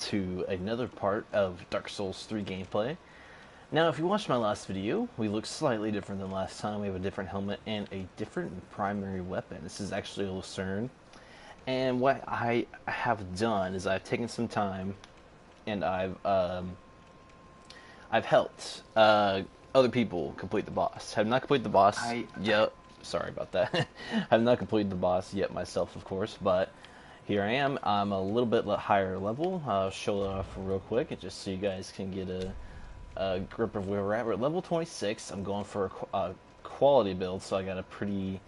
to another part of Dark Souls 3 gameplay. Now, if you watched my last video, we look slightly different than last time. We have a different helmet and a different primary weapon. This is actually a Lucerne. And what I have done is I've taken some time and I've helped other people complete the boss. Have not completed the boss yet. Sorry about that. Have not completed the boss yet myself, of course, but here I am. I'm a little bit higher level. I'll show it off real quick, just so you guys can get a grip of where we're at. We're at level 26. I'm going for a quality build, so I got a pretty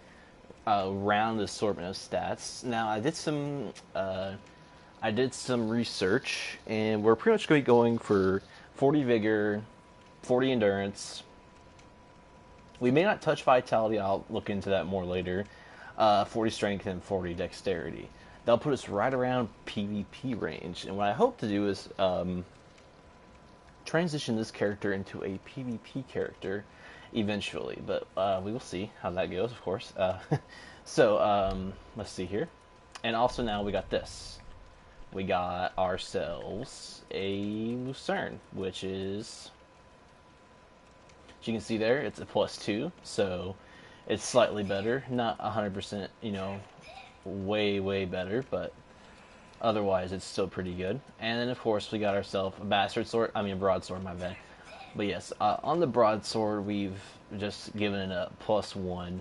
round assortment of stats. Now, I did some research, and we're pretty much going to be going for 40 vigor, 40 endurance. We may not touch vitality. I'll look into that more later. 40 strength and 40 dexterity. That'll put us right around PvP range. And what I hope to do is transition this character into a PvP character eventually. But we will see how that goes, of course. So let's see here. And also now we got this. We got ourselves a Lucerne, which is, as you can see there, it's a +2, so it's slightly better. Not 100%, you know, way better, but otherwise it's still pretty good. And then, of course, we got ourselves a broadsword, my bad. But yes, on the broadsword, we've just given it a +1.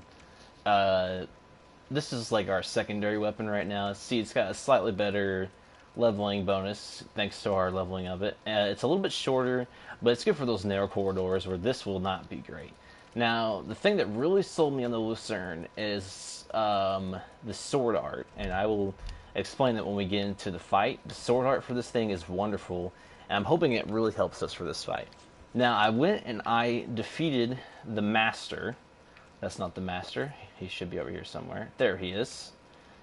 This is like our secondary weapon right now. See, it's got a slightly better leveling bonus thanks to our leveling of it. It's a little bit shorter, but it's good for those narrow corridors where this will not be great. Now, the thing that really sold me on the Lucerne is the sword art, and I will explain that when we get into the fight. The sword art for this thing is wonderful, and I'm hoping it really helps us for this fight. Now, I went and I defeated the Master. That's not the Master. He should be over here somewhere. There he is.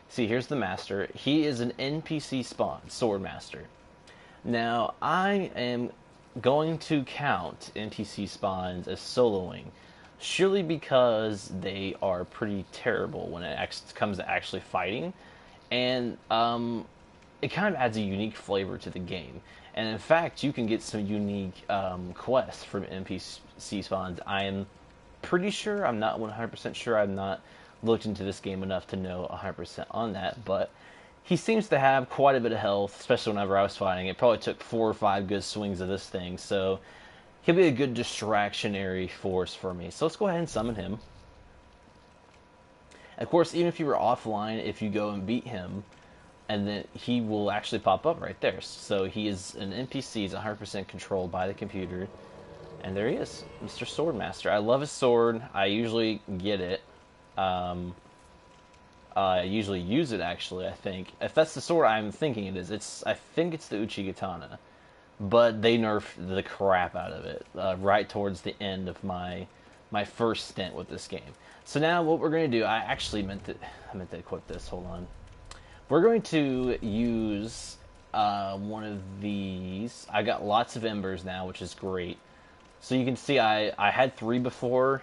See, here's the Master. He is an NPC spawn, Sword Master. Now, I am going to count NPC spawns as soloing, surely because they are pretty terrible when it comes to actually fighting, and it kind of adds a unique flavor to the game. And in fact, you can get some unique quests from NPC spawns. I am pretty sure, I'm not 100% sure, I've not looked into this game enough to know 100% on that, but he seems to have quite a bit of health, especially whenever I was fighting. It probably took 4 or 5 good swings of this thing, so he'll be a good distractionary force for me. So let's go ahead and summon him. Of course, even if you were offline, if you go and beat him, and then he will actually pop up right there. So he is an NPC, he's 100% controlled by the computer, and there he is, Mr. Swordmaster. I love his sword. I usually get it. I usually use it, actually, I think. If that's the sword I'm thinking it is, I think it's the Uchigatana. But they nerfed the crap out of it right towards the end of my first stint with this game. So now what we're going to do, I actually meant to equip this, hold on. We're going to use one of these. I got lots of embers now, which is great. So you can see I had 3 before,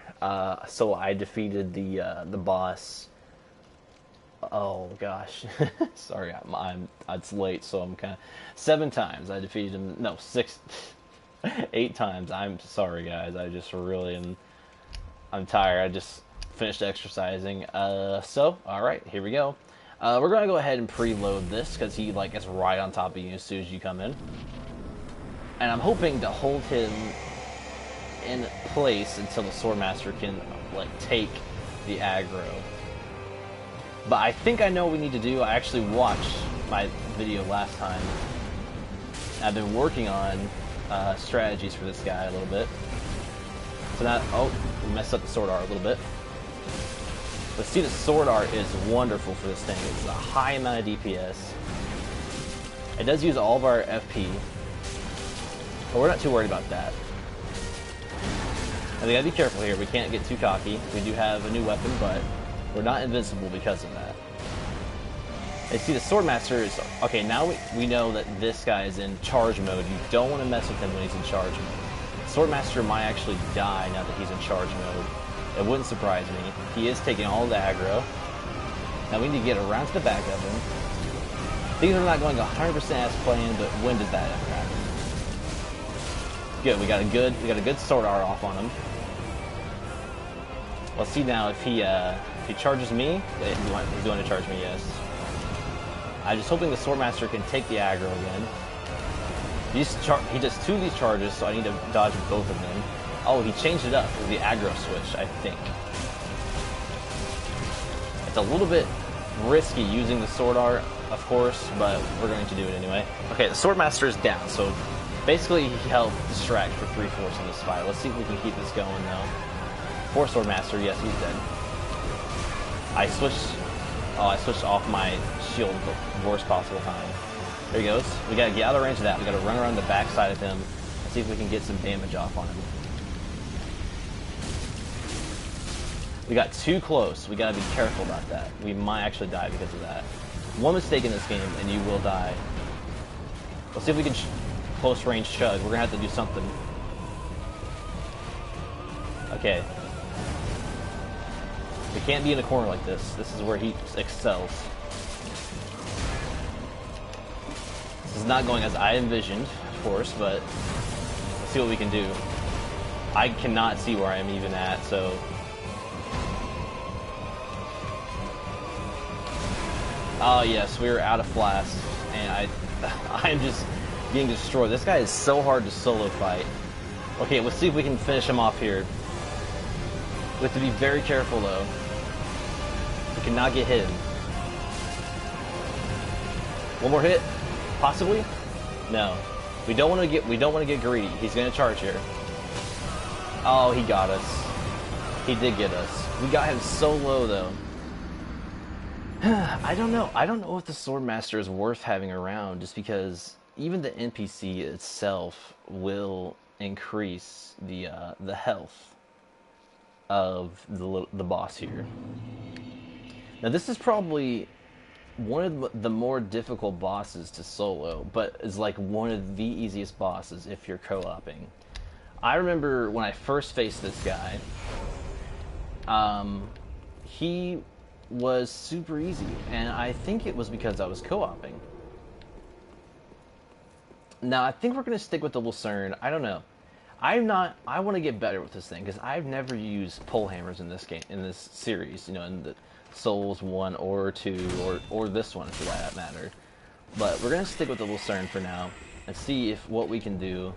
so I defeated the boss. Oh gosh, sorry, it's late, so I'm kind of 7 times I defeated him. No, 8 times. I'm sorry, guys. I just really I'm tired. I just finished exercising. So all right, here we go. We're gonna go ahead and preload this because he is right on top of you as soon as you come in, and I'm hoping to hold him in place until the Swordmaster can take the aggro. But I think I know what we need to do. I actually watched my video last time. I've been working on strategies for this guy a little bit. So now, we messed up the sword art a little bit. But see, the sword art is wonderful for this thing. It's a high amount of DPS. It does use all of our FP, but we're not too worried about that. And we gotta be careful here. We can't get too cocky. We do have a new weapon, but we're not invincible because of that. And see, the Swordmaster is... Okay, now we know that this guy is in charge mode. You don't want to mess with him when he's in charge mode. Swordmaster might actually die now that he's in charge mode. It wouldn't surprise me. He is taking all the aggro. Now we need to get around to the back of him. Things are not going 100% as planned, but when does that ever happen? Good, we got a good sword art off on him. Let's see now if he charges me. He's going to charge me, yes. I'm just hoping the Swordmaster can take the aggro again. He does 2 of these charges, so I need to dodge both of them. Oh, he changed it up with the aggro switch, I think. It's a little bit risky using the sword art, of course, but we're going to do it anyway. Okay, the Swordmaster is down, so basically he helped distract for 3/4 of this fight. Let's see if we can keep this going, though. Poor Swordmaster, yes, he's dead. I switched off my shield at the worst possible time. There he goes. We gotta get out of range of that. We gotta run around the back side of him and see if we can get some damage off on him. We got too close. We gotta be careful about that. We might actually die because of that. One mistake in this game and you will die. Let's see if we can close range chug. We're gonna have to do something. Okay. We can't be in a corner like this. This is where he excels. This is not going as I envisioned, of course, but let's see what we can do. I cannot see where I am even at, so... Oh yes, we are out of flasks, and I'm just being destroyed. This guy is so hard to solo fight. Okay, let's see if we can finish him off here. We have to be very careful though. We cannot get hit. One more hit, possibly. No, we don't want to get greedy. He's gonna charge here. Oh, he got us. He did get us. We got him so low though. I don't know. I don't know if the Swordmaster is worth having around, just because even the NPC itself will increase the health of the boss here. Now this is probably one of the more difficult bosses to solo, but is like one of the easiest bosses if you're co-oping. I remember when I first faced this guy, he was super easy, and I think it was because I was co-oping. Now I think we're gonna stick with the Lucerne. I don't know. I want to get better with this thing because I've never used pole hammers in this game, in this series. You know, in the Souls 1 or 2 or this one for that matter. But we're gonna stick with the Lucerne for now and see if what we can do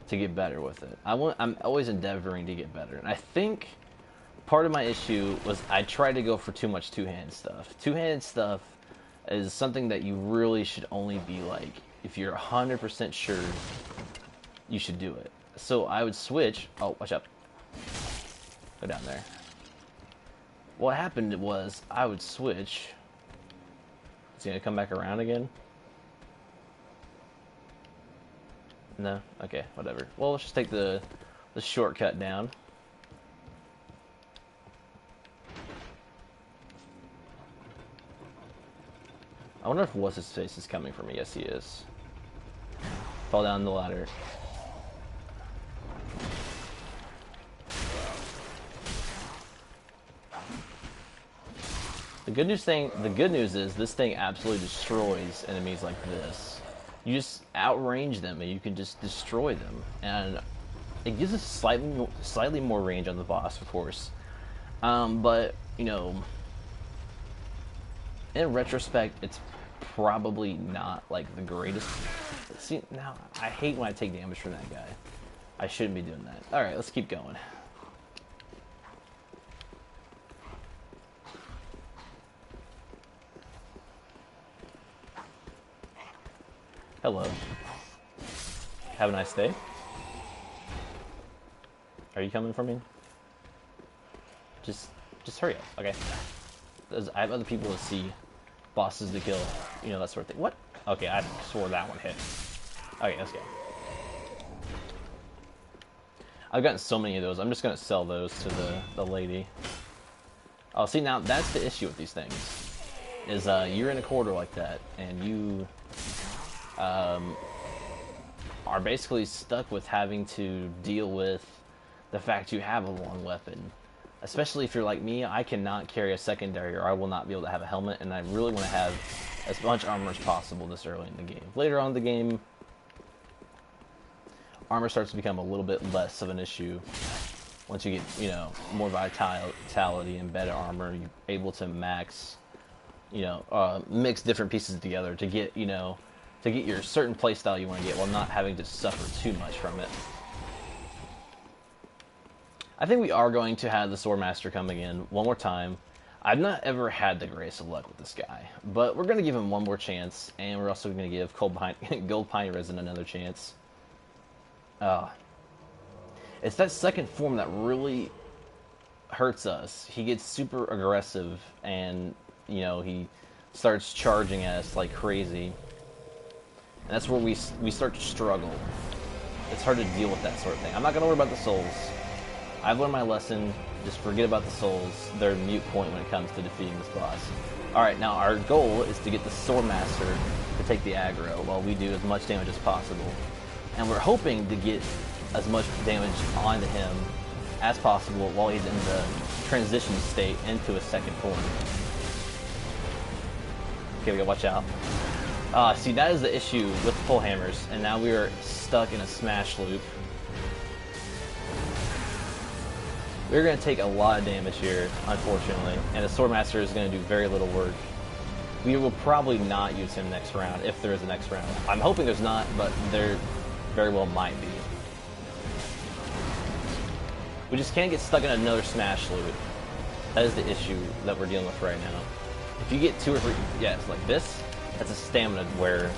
to get better with it. I'm always endeavoring to get better, and I think part of my issue was I tried to go for too much two-handed stuff. Two-handed stuff is something that you really should only be like, if you're 100% sure, you should do it. So I would switch. Oh, watch out. Go down there. What happened was I would switch. Is he gonna come back around again? No? Okay, whatever. Well, let's just take the shortcut down. I wonder if what's-his-face is coming for me. Yes, he is. Fall down the ladder. The good news is this thing absolutely destroys enemies like this. You just outrange them and you can just destroy them, and it gives us slightly more range on the boss, of course. But you know, in retrospect, it's probably not like the greatest. See, now I hate when I take damage from that guy. I shouldn't be doing that. All right, let's keep going. Hello. Have a nice day. Are you coming for me? Just hurry up, okay? I have other people to see, bosses to kill, you know, that sort of thing. What? Okay, I swore that one hit. Okay, let's go. I've gotten so many of those. I'm just gonna sell those to the lady. Oh, see, now that's the issue with these things. Is you're in a corridor like that, and you are basically stuck with having to deal with the fact you have a long weapon. Especially if you're like me, I cannot carry a secondary or I will not be able to have a helmet, and I really want to have as much armor as possible this early in the game. Later on in the game, armor starts to become a little bit less of an issue. Once you get, you know, more vitality and better armor, you're able to max, you know, mix different pieces together to get, you know, to get your certain playstyle you want to get while not having to suffer too much from it. I think we are going to have the Swordmaster coming in one more time. I've not ever had the greatest of luck with this guy, but we're going to give him one more chance, and we're also going to give Gold Pine Resin another chance. It's that second form that really hurts us. He gets super aggressive, and, you know, he starts charging at us like crazy. And that's where we start to struggle. It's hard to deal with that sort of thing. I'm not going to worry about the souls. I've learned my lesson. Just forget about the souls. They're a mute point when it comes to defeating this boss. Alright, now our goal is to get the Swordmaster to take the aggro while we do as much damage as possible. And we're hoping to get as much damage onto him as possible while he's in the transition state into a second form. Okay, we gotta watch out. See, that is the issue with full hammers, and now we are stuck in a smash loop. We're going to take a lot of damage here, unfortunately, and the Swordmaster is going to do very little work. We will probably not use him next round, if there is a next round. I'm hoping there's not, but there very well might be. We just can't get stuck in another smash loop. That is the issue that we're dealing with right now. If you get 2 or 3, yes, like this, that's a stamina where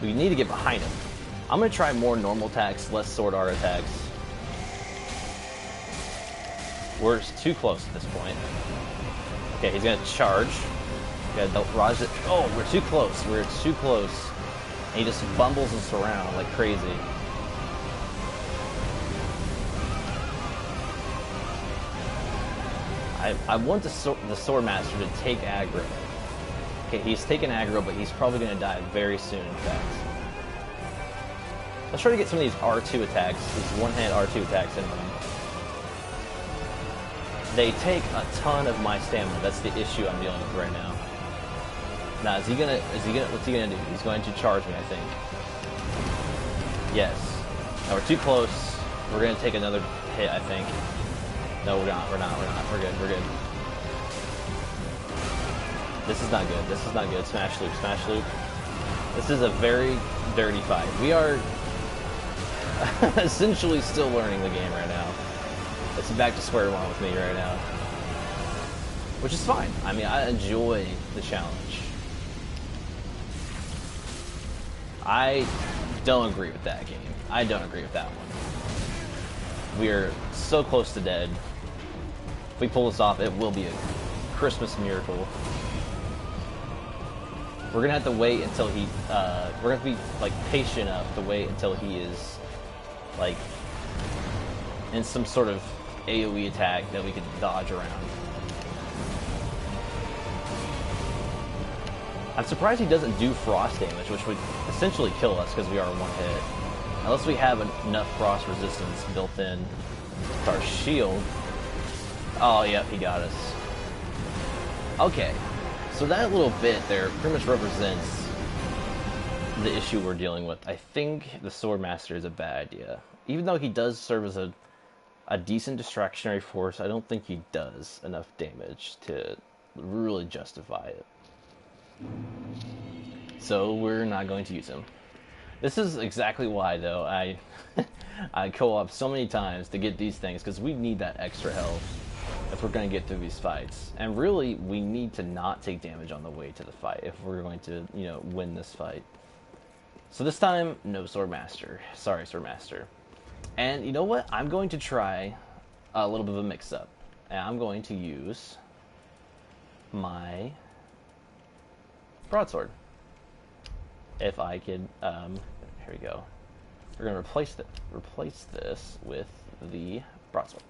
we need to get behind him. I'm going to try more normal attacks, less sword art attacks. We're too close at this point. Okay, he's going to charge. Don't raj it. Oh, we're too close. We're too close. And he just bumbles us around like crazy. I want the Swordmaster to take aggro. Okay, he's taking aggro, but he's probably going to die very soon, in fact. Let's try to get some of these R2 attacks, these one-hand R2 attacks in them. They take a ton of my stamina. That's the issue I'm dealing with right now. Now, what's he gonna do? He's going to charge me, I think. Yes. Now we're too close. We're gonna take another hit, I think. No, we're not. We're good. This is not good. This is not good. Smash loop, smash loop. This is a very dirty fight. We are essentially still learning the game right now. It's back to square one with me right now. Which is fine. I mean, I enjoy the challenge. I don't agree with that game. I don't agree with that one. We are so close to dead. If we pull this off, it will be a Christmas miracle. We're gonna have to wait until he, we're gonna be, like, patient enough to wait until he is, like, in some sort of AoE attack that we can dodge around. I'm surprised he doesn't do frost damage, which would essentially kill us because we are one hit. Unless we have enough frost resistance built in with our shield. Oh, yep, he got us. Okay, so that little bit there pretty much represents the issue we're dealing with. I think the Swordmaster is a bad idea. Even though he does serve as a decent distractionary force, I don't think he does enough damage to really justify it. So we're not going to use him. This is exactly why, though, I co-op so many times to get these things, because we need that extra health if we're going to get through these fights. And really, we need to not take damage on the way to the fight if we're going to, you know, win this fight. So this time, no Swordmaster. Sorry, Swordmaster. And you know what? I'm going to try a little bit of a mix-up. And I'm going to use my broadsword. If I could, here we go. We're going to replace this with the broadsword.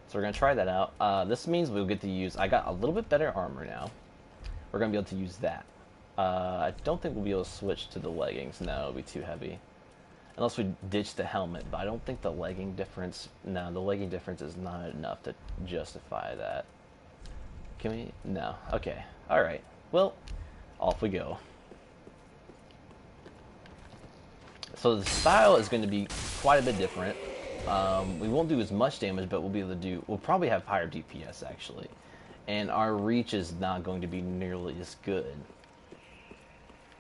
So we're going to try that out. This means we'll get to use, I got a little bit better armor now. We're going to be able to use that. I don't think we'll be able to switch to the leggings. No, it'll be too heavy. Unless we ditch the helmet, but I don't think the legging difference... No, the legging difference is not enough to justify that. Can we... No. Okay. Alright. Well, off we go. So the style is going to be quite a bit different. We won't do as much damage, but we'll be able to do... We'll probably have higher DPS, actually. And our reach is not going to be nearly as good.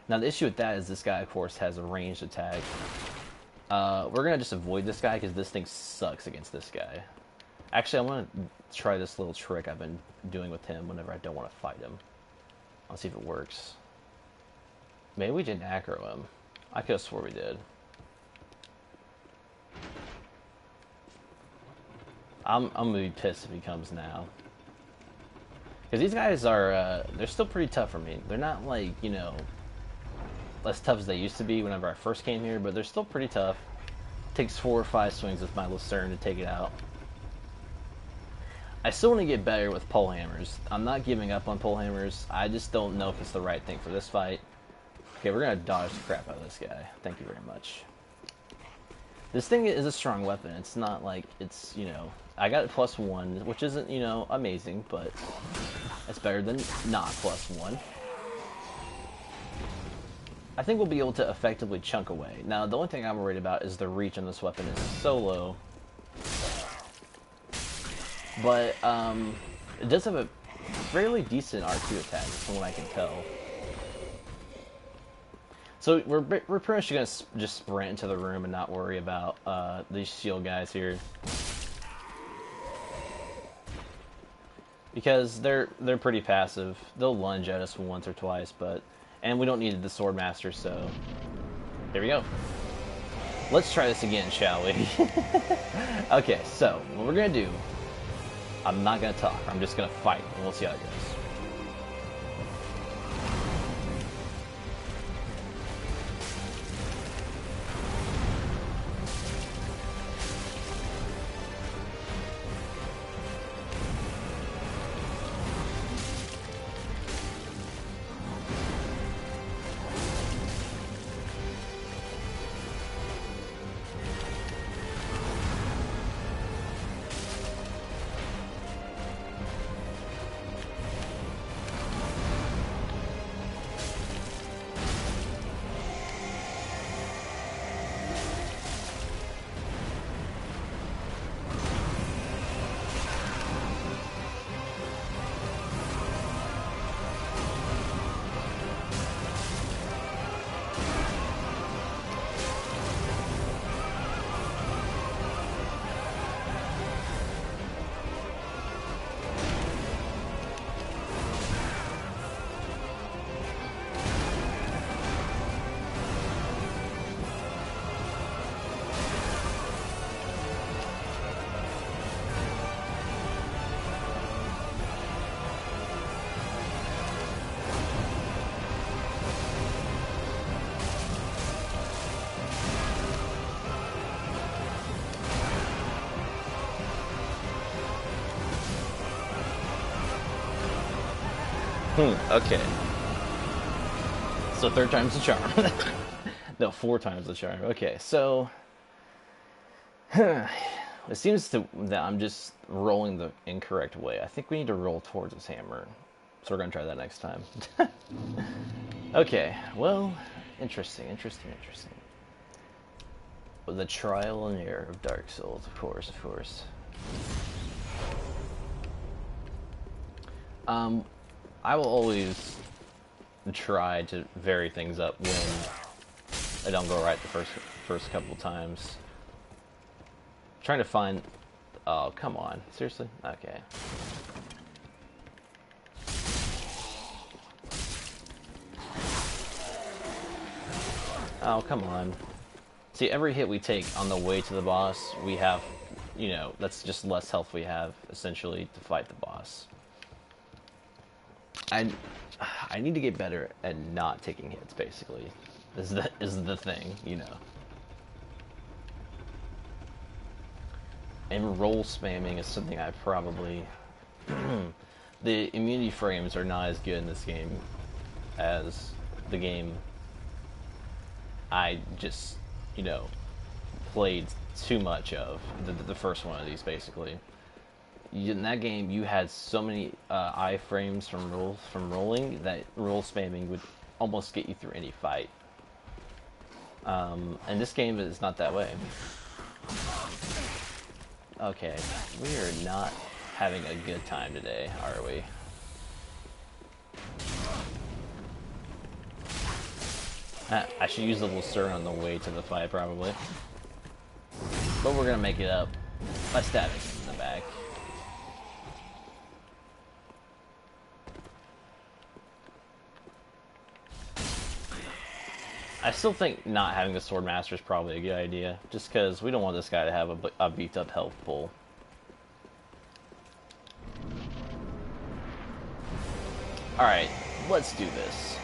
Now, the issue with that is this guy, of course, has a ranged attack. We're going to just avoid this guy because this thing sucks against this guy. Actually, I want to try this little trick I've been doing with him whenever I don't want to fight him. Let's see if it works. Maybe we didn't aggro him. I could have swore we did. I'm going to be pissed if he comes now. Because these guys are, they're still pretty tough for me. They're not like, you know, less tough as they used to be whenever I first came here, but they're still pretty tough. Takes 4 or 5 swings with my Lucerne to take it out. I still want to get better with pole hammers. I'm not giving up on pole hammers. I just don't know if it's the right thing for this fight. Okay, we're going to dodge the crap out of this guy. Thank you very much. This thing is a strong weapon. It's not like it's, you know... I got it +1, which isn't, you know, amazing, but it's better than not +1. I think we'll be able to effectively chunk away. Now, the only thing I'm worried about is the reach on this weapon is so low. But, it does have a fairly decent R2 attack, from what I can tell. So, we're pretty much going to just sprint into the room and not worry about these shield guys here. Because they're pretty passive. They'll lunge at us once or twice, but... And we don't need the Swordmaster, so... There we go. Let's try this again, shall we? Okay, so, what we're gonna do... I'm not gonna talk, I'm just gonna fight, and we'll see how it goes. Okay. So 3rd time's the charm. No, 4 times the charm. Okay, so... It seems that I'm just rolling the incorrect way. I think we need to roll towards this hammer. So we're going to try that next time. Okay, well, interesting. The trial and error of Dark Souls, of course. I will always try to vary things up when I don't go right the first couple times. Trying to find... Oh, come on. Seriously? Okay. Oh, come on. See, every hit we take on the way to the boss, we have, you know, that's just less health we have, essentially, to fight the boss. I need to get better at not taking hits, basically. Is the thing, you know. And roll spamming is something I probably... The immunity frames are not as good in this game as the game I just, you know, played too much of. The first one of these, basically. In that game, you had so many iframes from rolling that roll spamming would almost get you through any fight. And this game is not that way. Okay, we are not having a good time today, are we? I should use the Lucerne on the way to the fight, probably. But we're gonna make it up by stabbing him in the back. I still think not having the Sword Master is probably a good idea, just because we don't want this guy to have a beat up health pool. Alright, let's do this.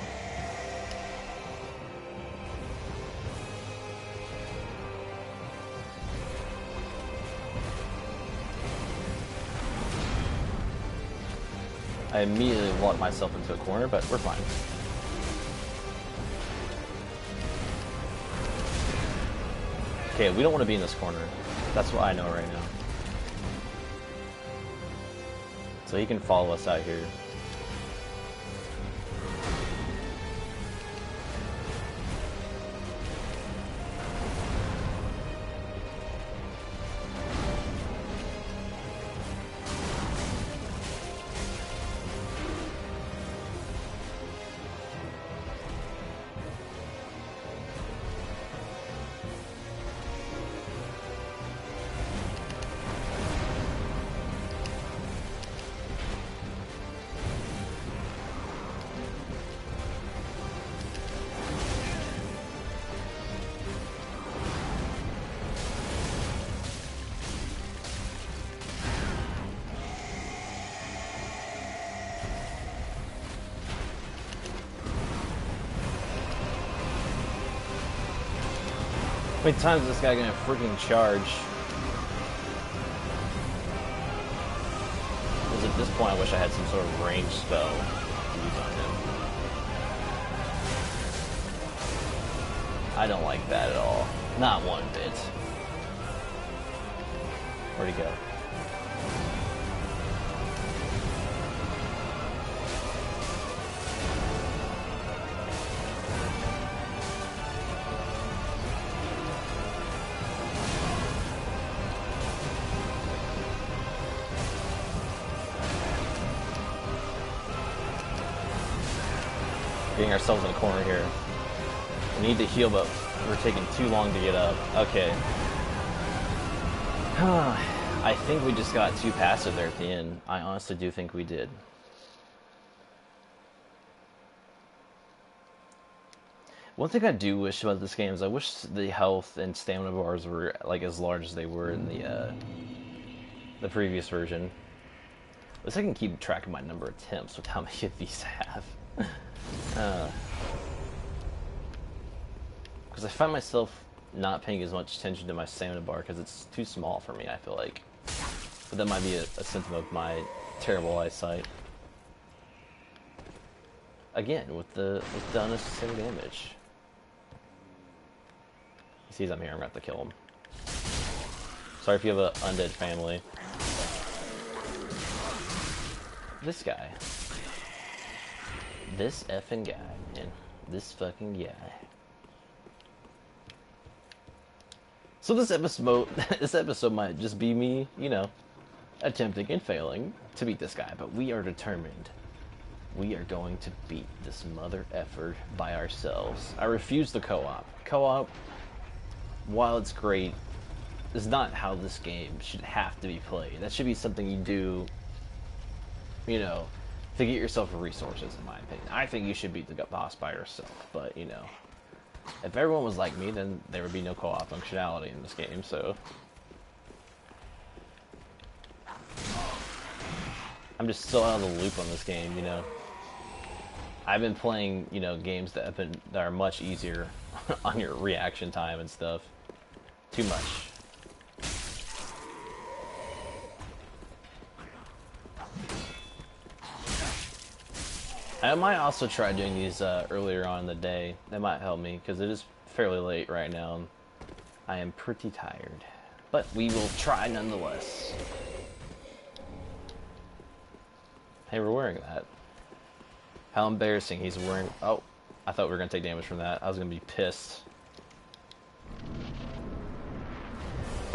I immediately walked myself into a corner, but we're fine. Okay, we don't want to be in this corner. That's what I know right now. So he can follow us out here. How many times is this guy gonna freaking charge? Because at this point I wish I had some sort of ranged spell to use on him. I don't like that at all. Not one bit. Where'd he go? Getting ourselves in a corner here. We need to heal, but we're taking too long to get up. Okay. I think we just got too passive there at the end. I honestly do think we did. One thing I do wish about this game is I wish the health and stamina bars were like as large as they were in the previous version. At least I can keep track of my number of attempts with how many of these I have. Because I find myself not paying as much attention to my stamina bar because it's too small for me, I feel like. But that might be a symptom of my terrible eyesight. Again, with the unnecessary damage. He sees I'm here, I'm gonna have to kill him. Sorry if you have an undead family. This guy. This effing guy, man. This fucking guy. So this episode might just be me, you know, attempting and failing to beat this guy, but we are determined. We are going to beat this mother effer by ourselves. I refuse the co-op. Co-op, while it's great, is not how this game should have to be played. That should be something you do, you know, to get yourself resources, in my opinion. I think you should beat the boss by yourself, but, you know, if everyone was like me, then there would be no co-op functionality in this game, so... I'm just so out of the loop on this game, you know. I've been playing, you know, games that are much easier on your reaction time and stuff. Too much. I might also try doing these earlier on in the day. That might help me, because it is fairly late right now. I am pretty tired, but we will try nonetheless. Hey, we're wearing that. How embarrassing, he's wearing... Oh, I thought we were going to take damage from that. I was going to be pissed.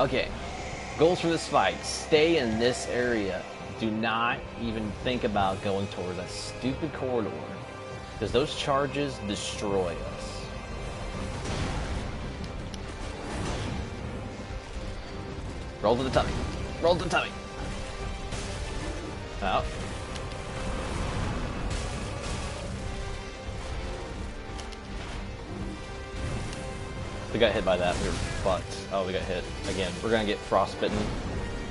Okay, goals for this fight. Stay in this area. Do not even think about going towards that stupid corridor, because those charges destroy us. Roll to the tummy. Roll to the tummy. Out. We got hit by that. We were fucked. Oh, we got hit again. We're gonna get frostbitten.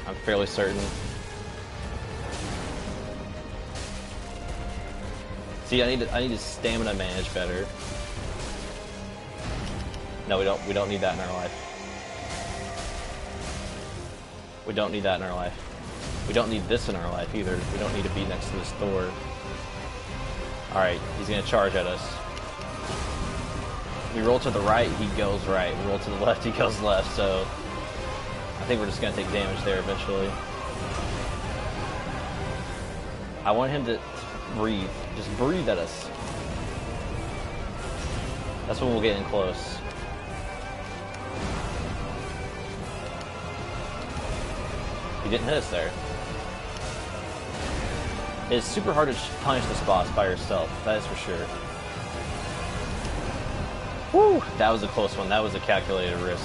I'm fairly certain. See, I need to stamina manage better. No, we don't. We don't need that in our life. We don't need that in our life. We don't need this in our life either. We don't need to be next to this door. All right, he's gonna charge at us. We roll to the right, he goes right. We roll to the left, he goes left. So I think we're just gonna take damage there eventually. I want him to breathe. Just breathe at us. That's when we'll get in close. He didn't hit us there. It's super hard to punish this boss by yourself, that is for sure. Woo! That was a close one. That was a calculated risk.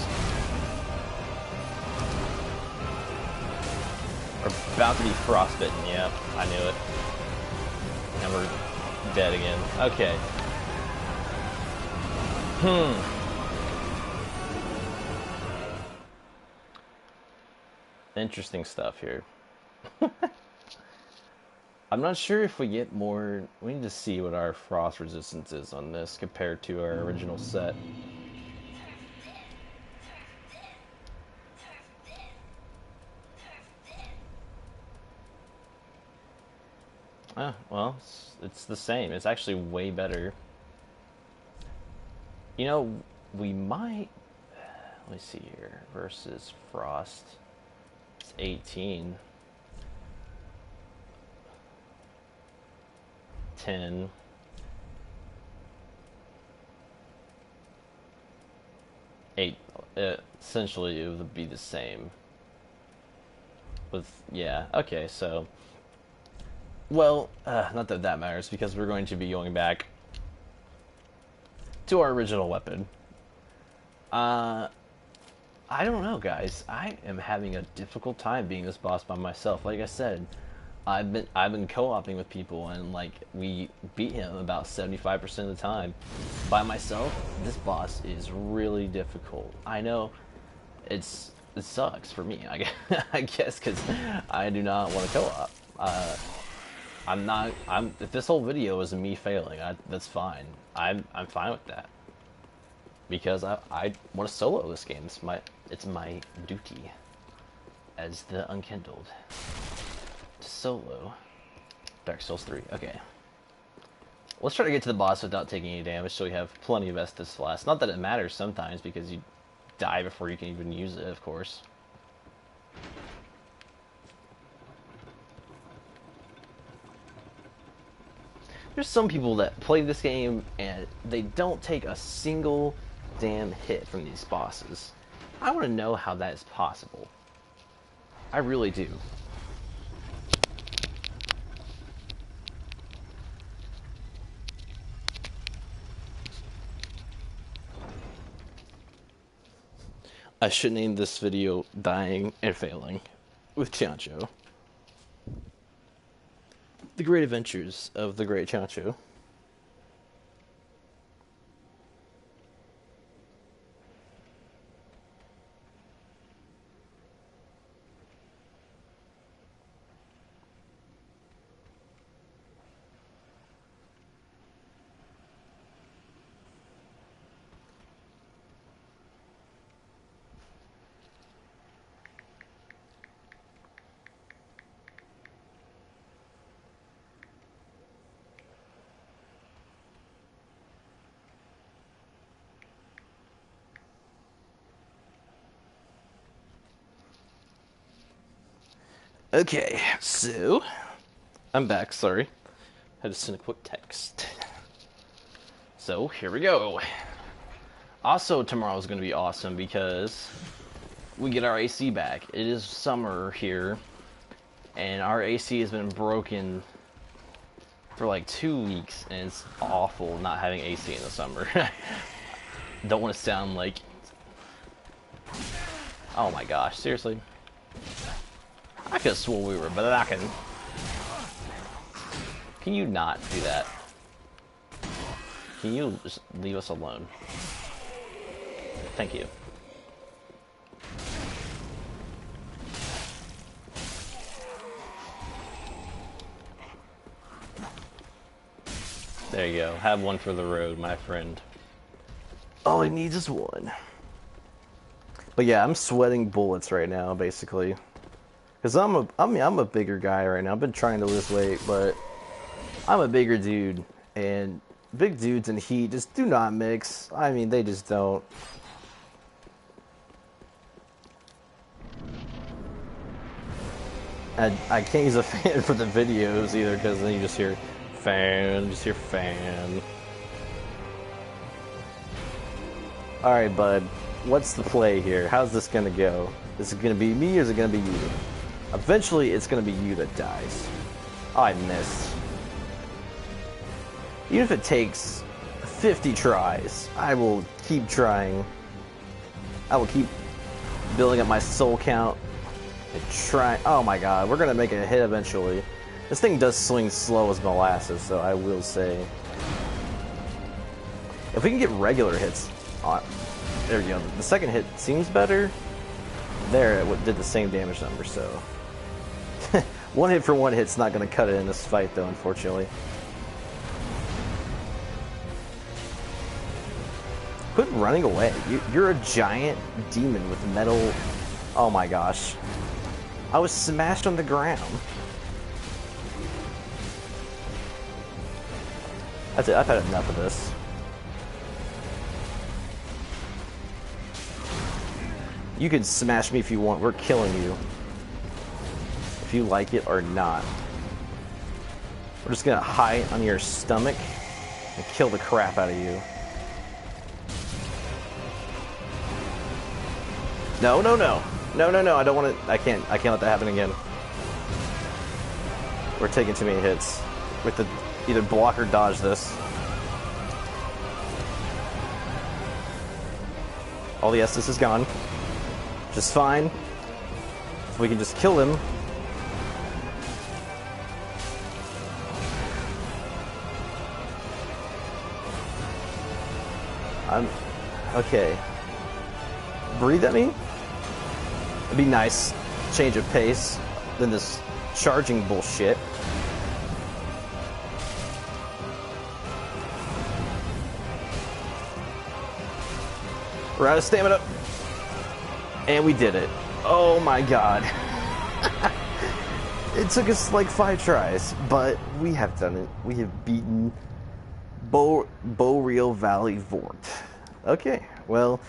We're about to be frostbitten. Yeah, I knew it. And we're dead again. Okay. Interesting stuff here. I'm not sure if we get more... We need to see what our frost resistance is on this compared to our original set. Ah, well, it's the same. It's actually way better. You know, we might... Let me see here. Versus frost. It's 18. 10. Essentially it would be the same. With, yeah, okay, so... Well, not that that matters, because we're going to be going back to our original weapon. I don't know, guys. I am having a difficult time being this boss by myself. Like I said, I've been co-oping with people, and like we beat him about 75% of the time. By myself, this boss is really difficult. I know it sucks for me. I guess because I do not want to co-op. If this whole video is me failing, that's fine. I'm fine with that, because I want to solo this game. It's my duty as the Unkindled. Solo. Dark Souls 3. Okay. Let's try to get to the boss without taking any damage so we have plenty of Estus Flask. Not that it matters sometimes, because you die before you can even use it, of course. There's some people that play this game and they don't take a single damn hit from these bosses. I want to know how that is possible. I really do. I should name this video Dying and Failing with Chancho. The Great Adventures of the Great Chancho. Okay, so I'm back. Sorry, had to send a quick text. So here we go. Also, tomorrow's going to be awesome because we get our AC back. It is summer here, and our AC has been broken for like 2 weeks, and it's awful not having AC in the summer. Don't want to sound like... Oh my gosh, seriously? I could have swore we were blocking. Can you not do that? Can you just leave us alone? Thank you. There you go. Have one for the road, my friend. All he needs is one. But yeah, I'm sweating bullets right now, basically. Because I'm a bigger guy right now. I've been trying to lose weight, but I'm a bigger dude. And big dudes and heat just do not mix. I mean, they just don't. I can't use a fan for the videos either, because then you just hear fan, just hear fan. Alright, bud. What's the play here? How's this gonna go? Is it gonna be me or is it gonna be you? Eventually, it's gonna be you that dies. Oh, I missed. Even if it takes 50 tries, I will keep trying. I will keep building up my soul count and try. Oh my god, we're gonna make a hit eventually. This thing does swing slow as molasses, so I will say. If we can get regular hits on. There we go. The second hit seems better. There, it did the same damage number, so. One hit for one hit's not going to cut it in this fight, though, unfortunately. Quit running away. You're a giant demon with metal. Oh my gosh. I was smashed on the ground. That's it. I've had enough of this. You can smash me if you want. We're killing you. If you like it or not. We're just gonna hide on your stomach and kill the crap out of you. No, no, no. No, no, no. I don't want to. I can't let that happen again. We're taking too many hits. We have to either block or dodge this. All the essence is gone. Just fine. We can just kill him. Okay. Breathe at me? It'd be nice. Change of pace than this charging bullshit. We're out of stamina. And we did it. Oh my god. It took us like 5 tries, but we have done it. We have beaten Boreal Valley Vort. Okay, well,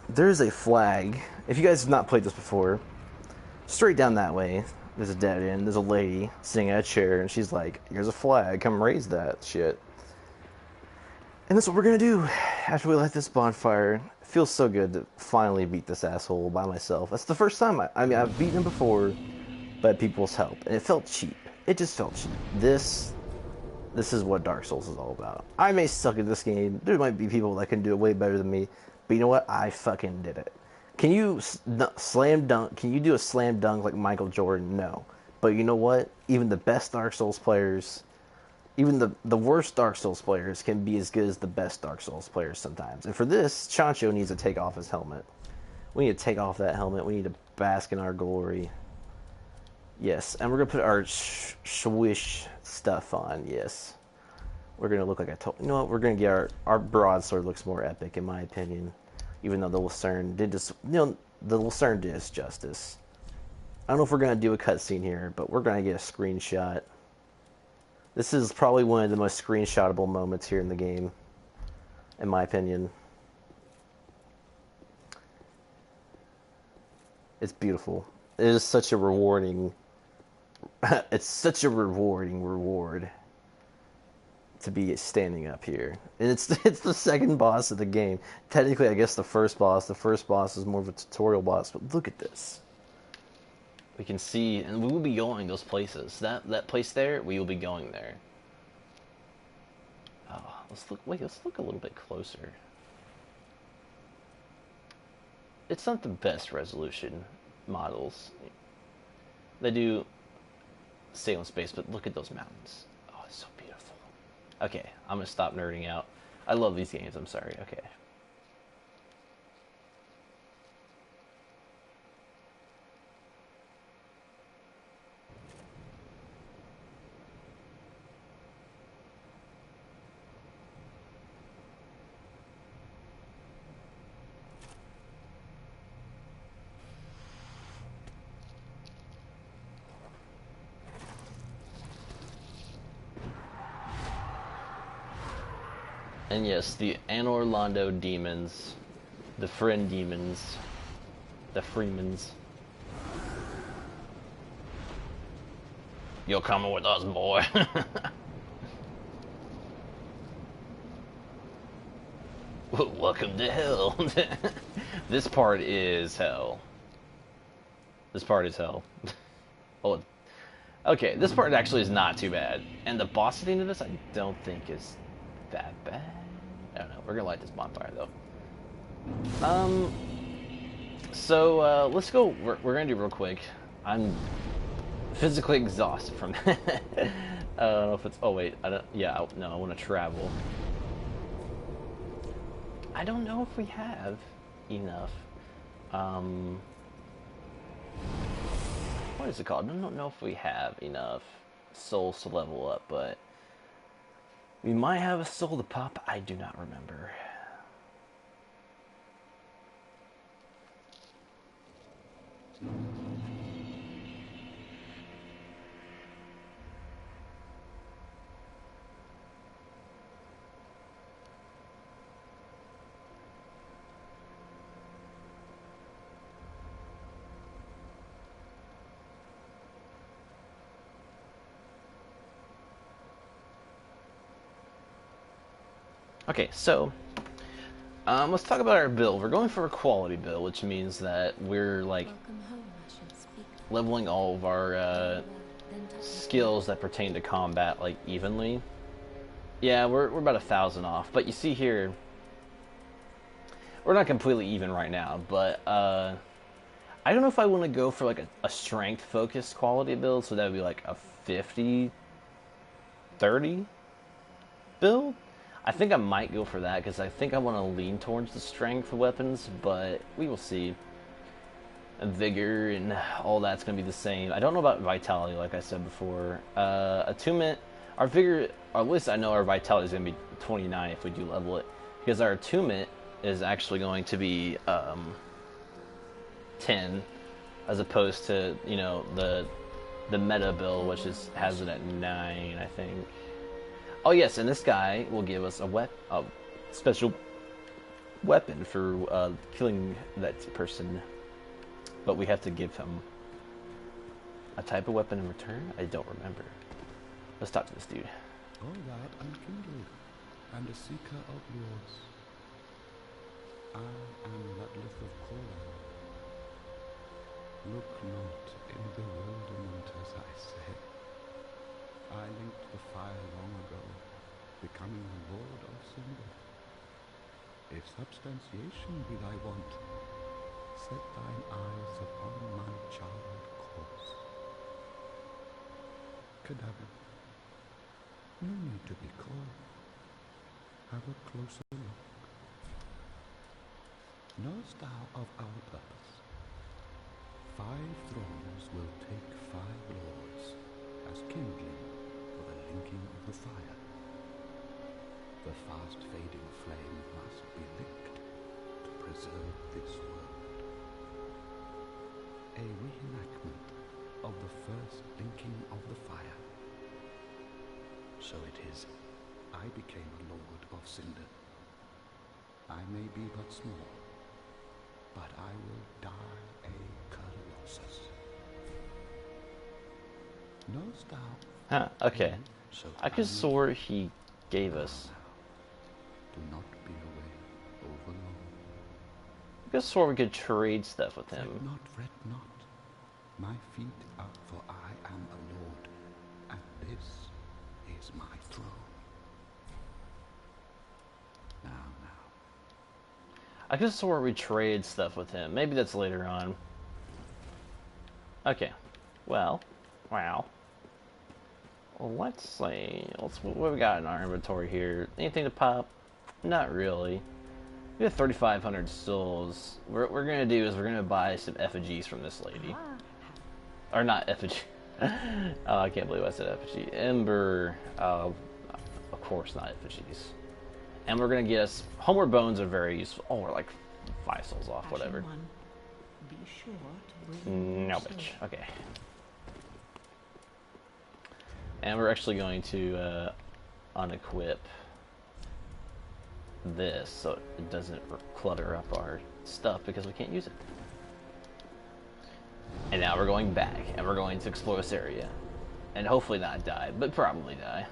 there's a flag. If you guys have not played this before, straight down that way, there's a dead end. There's a lady sitting at a chair, and she's like, here's a flag. Come raise that shit. And that's what we're gonna do after we light this bonfire. It feels so good to finally beat this asshole by myself. That's the first time. I mean, I've beaten him before, but people's help, and it felt cheap. It just felt cheap. This is what Dark Souls is all about. I may suck at this game. There might be people that can do it way better than me, but you know what? I fucking did it. Can you slam dunk? Can you do a slam dunk like Michael Jordan? No. But you know what? Even the best Dark Souls players, even the worst Dark Souls players can be as good as the best Dark Souls players sometimes. And for this, Chancho needs to take off his helmet. We need to take off that helmet. We need to bask in our glory. Yes, and we're going to put our swish stuff on, yes. We're going to look like I told... You know what? We're going to get our broadsword looks more epic, in my opinion. Even though the Lucerne did just... You know, the Lucerne did us justice. I don't know if we're going to do a cutscene here, but we're going to get a screenshot. This is probably one of the most screenshotable moments here in the game, in my opinion. It's beautiful. It is such a rewarding It's such a rewarding reward to be standing up here, and it's the second boss of the game. Technically, I guess the first boss. The first boss is more of a tutorial boss, but look at this. We can see, and we will be going those places. That place there, we will be going there. Oh, let's look. Wait, let's look a little bit closer. It's not the best resolution models. They do stay on space, but look at those mountains. Oh, it's so beautiful. Okay, I'm gonna stop nerding out. I love these games. I'm sorry. Okay. And yes, the Anorlando demons, the friend demons, the Freemans. You're coming with us, boy. Welcome to hell. This part is hell. This part is hell. Oh, okay, this part actually is not too bad. And the boss at the end of this, I don't think is that bad. I don't know. We're gonna light this bonfire though. So let's go. We're gonna do real quick. I'm physically exhausted from that. I don't know if it's. Oh wait, I don't. Yeah, no, I want to travel. I don't know if we have enough. What is it called? I don't know if we have enough souls to level up, but we might have a soul to pop. I do not remember. Okay, so let's talk about our build. We're going for a quality build, which means that we're like leveling all of our skills that pertain to combat like evenly. Yeah, we're about 1,000 off, but you see here, we're not completely even right now. But I don't know if I want to go for like a strength focused quality build, so that would be like a 50-30 build. I think I might go for that because I think I want to lean towards the strength weapons, but we will see. And vigor and all that's going to be the same. I don't know about vitality, like I said before. Attunement, our vigor, or at least I know our vitality is going to be 29 if we do level it, because our attunement is actually going to be 10, as opposed to, you know, the meta build, which has it at 9, I think. Oh yes, and this guy will give us a special weapon for killing that person. But we have to give him a type of weapon in return? I don't remember. Let's talk to this dude. All that unkindled, and a seeker of yours. I am that lift of Korah. Look not in bewilderment as I say. I linked the fire long ago, becoming the lord of Cinder. If substantiation be thy want, set thine eyes upon my child corpse. Cadaver, no need to be coy. Have a closer look. Knowest thou of our purpose? 5 thrones will take 5 lords, as kindling for the linking of the fire. The fast-fading flame must be licked to preserve this world. A reenactment of the first linking of the fire. So it is, I became a lord of Cinder. I may be but small, but I will die a Colossus. Knowest thou? Huh, okay. So I could swore he gave us. do not be away overlong. I could swore we could trade stuff with him. Fret not. My feet up, for I am a lord, and this is my throne. Now. I could swore we trade stuff with him. Maybe that's later on. Okay. Well, wow. Well, let's see. What we got in our inventory here? Anything to pop? Not really. We have 3,500 souls. What we're gonna do is we're gonna buy some effigies from this lady. Or not effigy. Oh, I can't believe I said effigy. Ember. Of course, not effigies. And we're gonna get us. Homeward bones are very useful. Oh, we're like 5 souls off. Whatever. Be sure to bring No, bitch. Okay. And we're actually going to unequip this so it doesn't clutter up our stuff because we can't use it. And now we're going back and we're going to explore this area and hopefully not die, but probably die.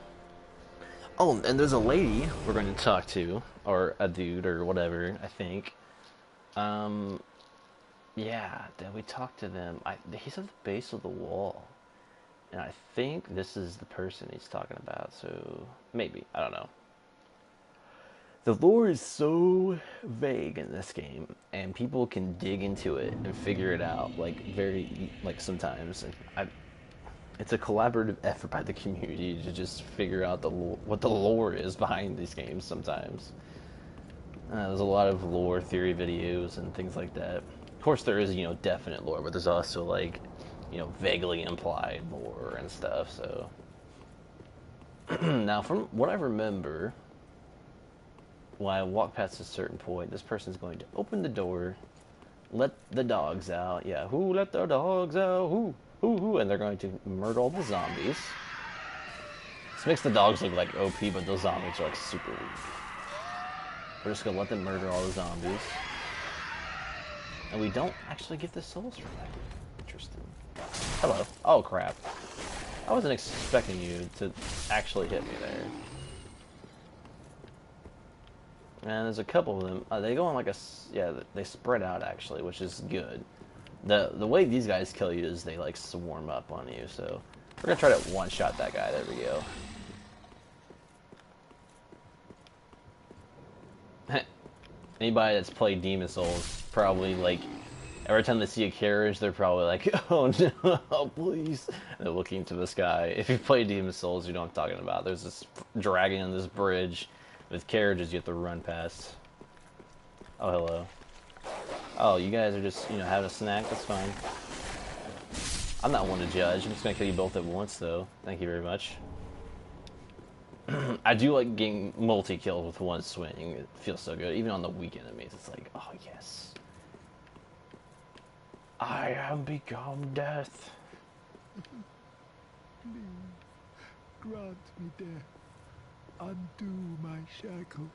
Oh, and there's a lady we're going to talk to, or a dude or whatever, I think. Yeah, then we talked to them. He's at the base of the wall. And I think this is the person he's talking about, so maybe. I don't know. The lore is so vague in this game, and people can dig into it and figure it out, sometimes. And it's a collaborative effort by the community to just figure out what the lore is behind these games sometimes. There's a lot of lore theory videos and things like that. Of course, there is, definite lore, but there's also, vaguely implied lore and stuff, so. Now, from what I remember, when I walk past a certain point, this person's going to open the door, let the dogs out. Yeah, who let the dogs out? Who? And they're going to murder all the zombies. This makes the dogs look like OP, but those zombies are, super weak. We're just going to let them murder all the zombies. And we don't actually get the souls from that. Interesting. Hello. Oh, crap. I wasn't expecting you to actually hit me there. And there's a couple of them. They go on they spread out actually, which is good. The way these guys kill you is they swarm up on you. So we're gonna try to one-shot that guy. There we go. Anybody that's played Demon Souls probably every time they see a carriage, they're probably like, "Oh no, please!" And they're looking to the sky. If you play Demon Souls, you know what I'm talking about. There's this dragon on this bridge with carriages you have to run past. Oh, hello. Oh, you guys are just, having a snack? That's fine. I'm not one to judge. I'm just gonna kill you both at once, though. Thank you very much. I do like getting multi-kills with one swing. It feels so good. Even on the weak enemies, it's like, oh, yes. I am become death. Please, grant me death. Undo my shackles.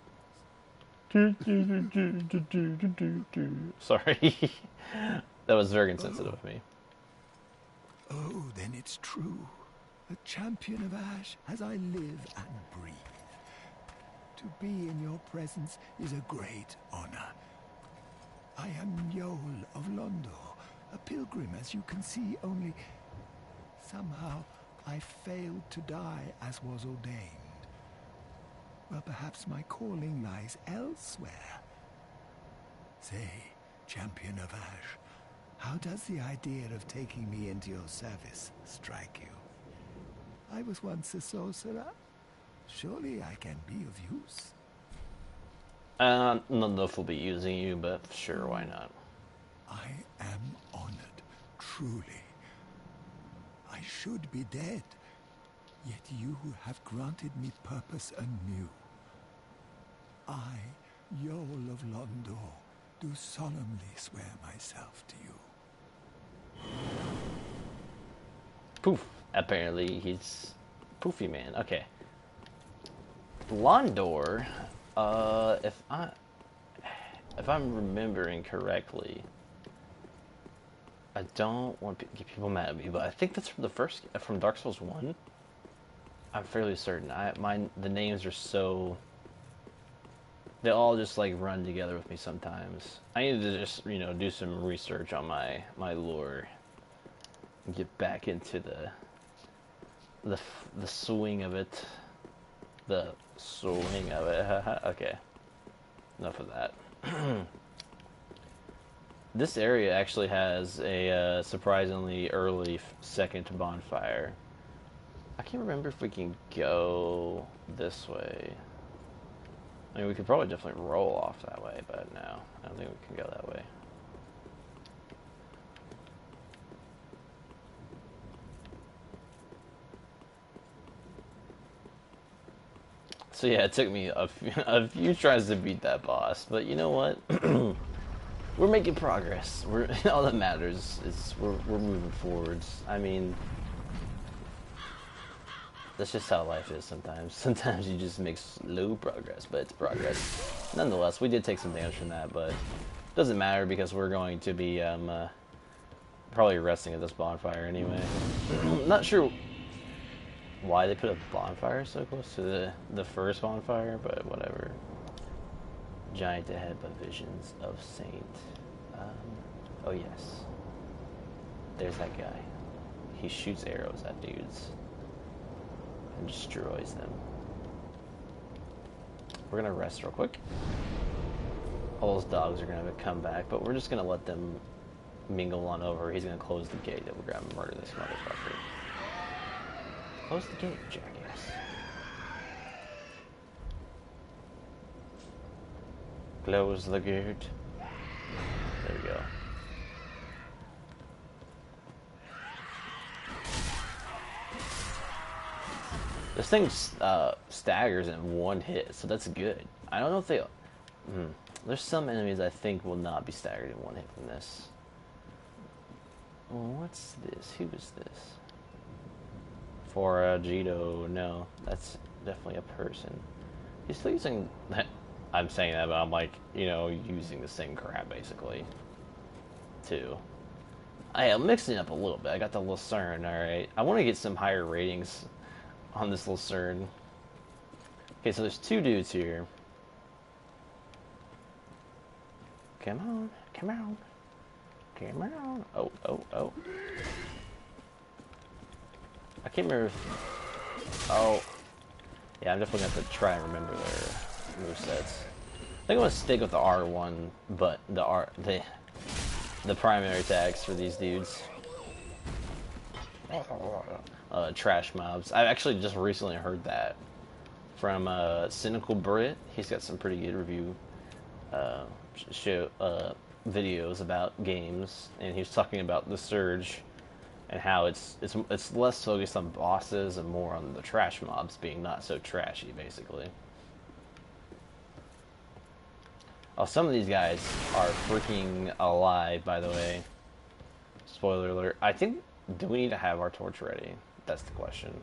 Sorry. That was very insensitive of me. Oh, then it's true. A champion of Ash as I live and breathe. To be in your presence is a great honor. I am Yol of Londor, a pilgrim, as you can see, only somehow I failed to die as was ordained. Well, perhaps my calling lies elsewhere. Say, champion of Ash, how does the idea of taking me into your service strike you? I was once a sorcerer. Surely I can be of use. None of us will be using you, but sure, why not? I am honored, truly. I should be dead, yet you have granted me purpose anew. I, Yol of Londor, do solemnly swear myself to you. Poof. Apparently, he's Poofy Man. Okay. Londor, if I'm remembering correctly, I I don't want to get people mad at me, but I think that's from Dark Souls 1. I'm fairly certain. The names are so... They all just, like, run together with me sometimes. I need to just, do some research on my lore. And get back into the swing of it. The swing of it. Okay. Enough of that. This area actually has a surprisingly early second bonfire. I can't remember if we can go this way. I mean, we could probably definitely roll off that way, but no, I don't think we can go that way. So yeah, it took me a few tries to beat that boss, but you know what? We're making progress. All that matters is we're moving forwards. I mean, that's just how life is sometimes. Sometimes you just make slow progress, but it's progress. Nonetheless, we did take some damage from that, but it doesn't matter because we're going to be probably resting at this bonfire anyway. Not sure why they put a bonfire so close to the first bonfire, but whatever. Giant ahead by visions of Saint. Oh yes. There's that guy. He shoots arrows at dudes and destroys them. We're gonna rest real quick. All those dogs are gonna come back, but we're just gonna let them mingle on over. He's gonna close the gate and we're gonna murder this motherfucker. Close the gate, jackass. Close the gate. There we go. This thing staggers in one hit, so that's good. I don't know if they... There's some enemies I think will not be staggered in one hit from this. What's this? Who is this? Foragito. No, that's definitely a person. He's still using... I'm saying that, but I'm like, using the same crap, basically. Too. I'm mixing it up a little bit. I got the Lucerne, alright. I want to get some higher ratings on this Lucerne. Okay, so there's two dudes here. Come on, come on. Come on. Oh, oh, oh. I can't remember if... Oh. Yeah, I'm definitely going to have to try and remember their movesets. I think I'm going to stick with the R1, but the primary attacks for these dudes. Trash mobs. I actually just recently heard that from Cynical Brit. He's got some pretty good review videos about games, and he was talking about the Surge and how it's less focused on bosses and more on the trash mobs being not so trashy, basically. Oh, some of these guys are freaking alive, by the way. Spoiler alert. I think, do we need to have our torch ready? That's the question.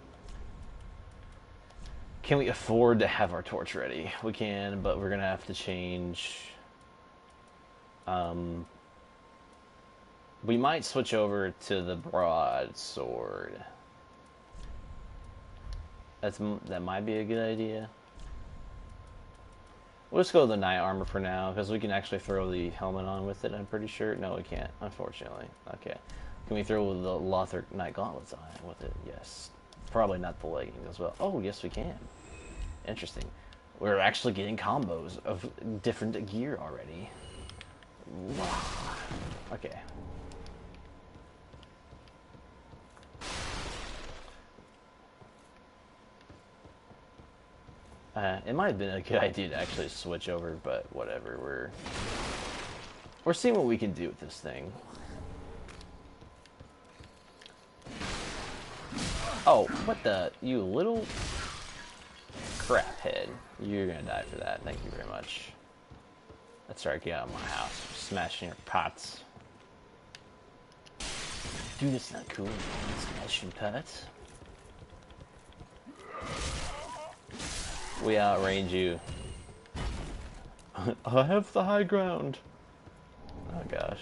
Can we afford to have our torch ready? We can, but we're going to have to change... we might switch over to the broadsword. That might be a good idea. We'll just go with the knight armor for now, because we can actually throw the helmet on with it, I'm pretty sure. No, we can't, unfortunately. Okay. Can we throw the Lothar knight gauntlets on it with it? Yes. Probably not the leggings as well. Oh, yes we can. Interesting. We're actually getting combos of different gear already. Wow. Okay. It might have been a good idea to actually switch over, but whatever. We're seeing what we can do with this thing. Oh, what the... You little... crap head. You're gonna die for that. Thank you very much. That's right, get out of my house. Smashing your pots. Dude, it's not cool. Smashing pots. We outrange you. I have the high ground. Oh gosh.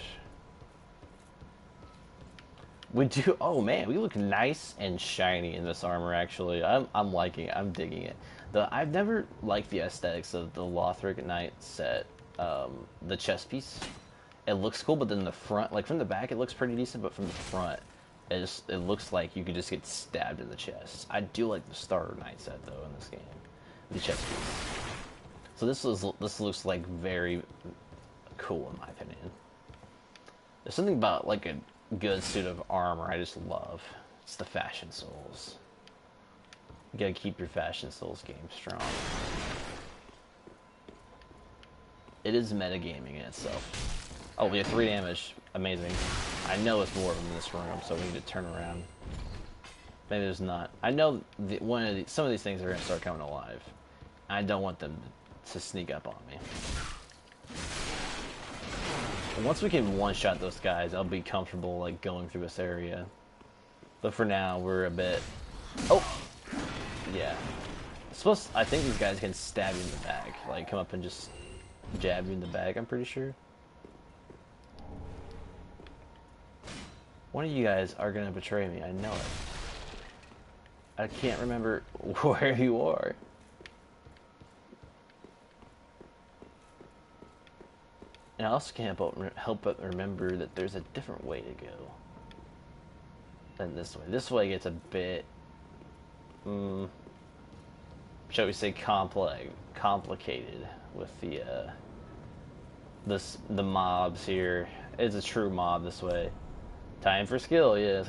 We do. Oh man, we look nice and shiny in this armor. Actually, I'm liking it. I'm digging it. I've never liked the aesthetics of the Lothric Knight set. The chest piece, it looks cool, but then the front, like from the back, it looks pretty decent, but from the front, it looks like you could just get stabbed in the chest. I do like the starter Knight set though in this game, the chest piece. So this looks like very cool in my opinion. There's something about like a good suit of armor I just love. It's the Fashion Souls. You gotta keep your Fashion Souls game strong. It is metagaming in itself. Oh, we have 3 damage. Amazing. I know it's more of them in this room, so we need to turn around. Maybe there's not. I know some of these things are gonna start coming alive. I don't want them to sneak up on me. Once we can one-shot those guys, I'll be comfortable like going through this area. But for now, we're a bit. Oh, yeah. I think these guys can stab you in the back, like come up and just jab you in the back. I'm pretty sure. One of you guys are gonna betray me. I know it. I can't remember where you are. And I also can't help but remember that there's a different way to go than this way. This way gets a bit, shall we say, complicated with the mobs here. It's a true mob this way. Time for skill, yes,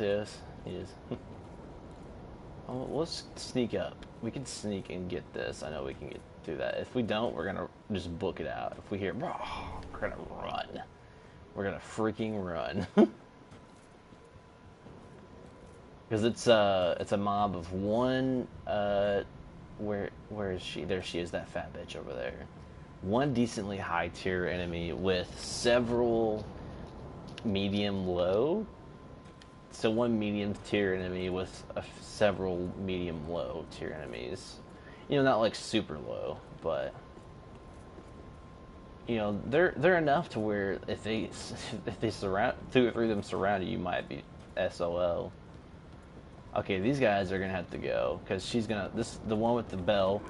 yes. Oh, let's sneak up. We can sneak and get this. I know we can get through that. If we don't, we're gonna just book it out. If we hear, we're gonna run. We're gonna freaking run. Because it's a mob of one. Where is she? There she is. That fat bitch over there. One decently high tier enemy with several medium low. So one medium tier enemy with several medium low tier enemies. You know, not like super low, but you know they're enough to where if they surround 2 or 3 of them surround you, you might be SOL. Okay, these guys are gonna have to go because she's gonna the one with the bell.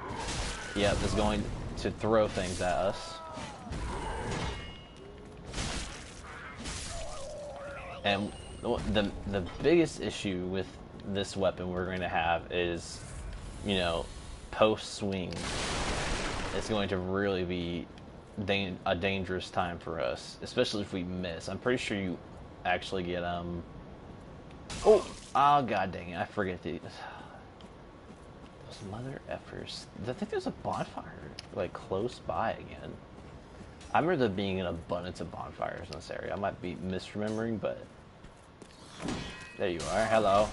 Yep, is going to throw things at us. And the biggest issue with this weapon we're going to have is, you know, post swing. It's going to really be a dangerous time for us, especially if we miss. I'm pretty sure you actually get oh god dang it! I forget these. Those mother effers. I think there's a bonfire like close by again. I remember there being an abundance of bonfires in this area. I might be misremembering, but there you are. Hello.